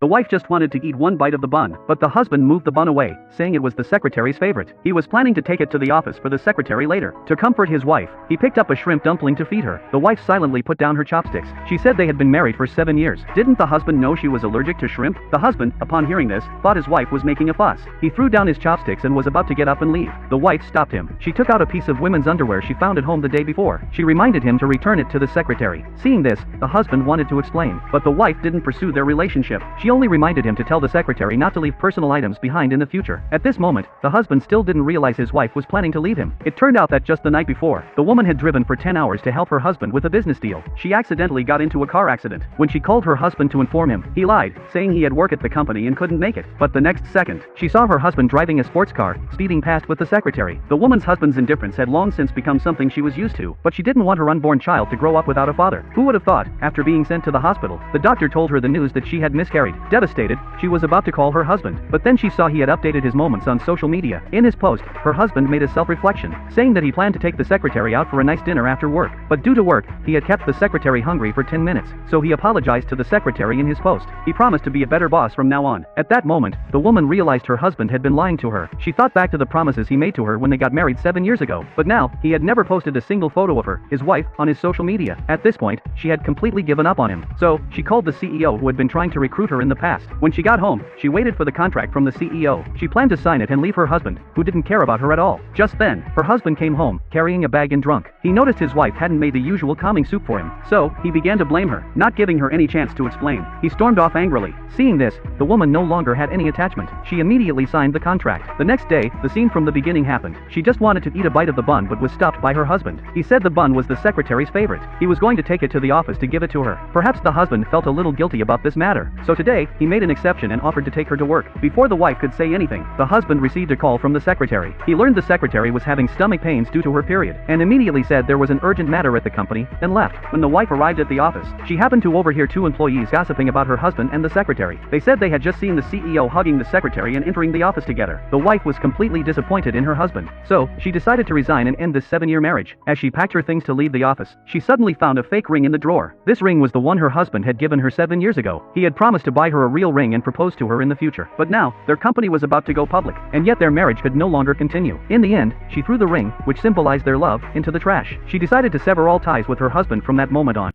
The wife just wanted to eat one bite of the bun, but the husband moved the bun away, saying it was the secretary's favorite. He was planning to take it to the office for the secretary later. To comfort his wife, he picked up a shrimp dumpling to feed her. The wife silently put down her chopsticks. She said they had been married for 7 years. Didn't the husband know she was allergic to shrimp? The husband, upon hearing this, thought his wife was making a fuss. He threw down his chopsticks and was about to get up and leave. The wife stopped him. She took out a piece of women's underwear she found at home the day before. She reminded him to return it to the secretary. Seeing this, the husband wanted to explain, but the wife didn't pursue their relationship. She only reminded him to tell the secretary not to leave personal items behind in the future. At this moment, the husband still didn't realize his wife was planning to leave him. It turned out that just the night before, the woman had driven for 10 hours to help her husband with a business deal. She accidentally got into a car accident. When she called her husband to inform him, he lied, saying he had work at the company and couldn't make it. But the next second, she saw her husband driving a sports car, speeding past with the secretary. The woman's husband's indifference had long since become something she was used to, but she didn't want her unborn child to grow up without a father. Who would have thought, after being sent to the hospital, the doctor told her the news that she had miscarried. Devastated, she was about to call her husband, but then she saw he had updated his moments on social media. In his post, her husband made a self-reflection, saying that he planned to take the secretary out for a nice dinner after work, but due to work, he had kept the secretary hungry for 10 minutes, so he apologized to the secretary in his post. He promised to be a better boss from now on. At that moment, the woman realized her husband had been lying to her. She thought back to the promises he made to her when they got married 7 years ago, but now, he had never posted a single photo of her, his wife, on his social media. At this point, she had completely given up on him, so she called the CEO who had been trying to recruit her in the past. When she got home, she waited for the contract from the CEO. She planned to sign it and leave her husband, who didn't care about her at all. Just then, her husband came home, carrying a bag and drunk. He noticed his wife hadn't made the usual calming soup for him, so he began to blame her, not giving her any chance to explain. He stormed off angrily. Seeing this, the woman no longer had any attachment. She immediately signed the contract. The next day, the scene from the beginning happened. She just wanted to eat a bite of the bun but was stopped by her husband. He said the bun was the secretary's favorite. He was going to take it to the office to give it to her. Perhaps the husband felt a little guilty about this matter, so today, he made an exception and offered to take her to work. Before the wife could say anything, the husband received a call from the secretary. He learned the secretary was having stomach pains due to her period, and immediately said there was an urgent matter at the company, and left. When the wife arrived at the office, she happened to overhear two employees gossiping about her husband and the secretary. They said they had just seen the CEO hugging the secretary and entering the office together. The wife was completely disappointed in her husband, so she decided to resign and end this 7-year marriage. As she packed her things to leave the office, she suddenly found a fake ring in the drawer. This ring was the one her husband had given her 7 years ago. He had promised to buy her a real ring and propose to her in the future, but now, their company was about to go public, and yet their marriage could no longer continue. In the end, she threw the ring, which symbolized their love, into the trash. She decided to sever all ties with her husband from that moment on.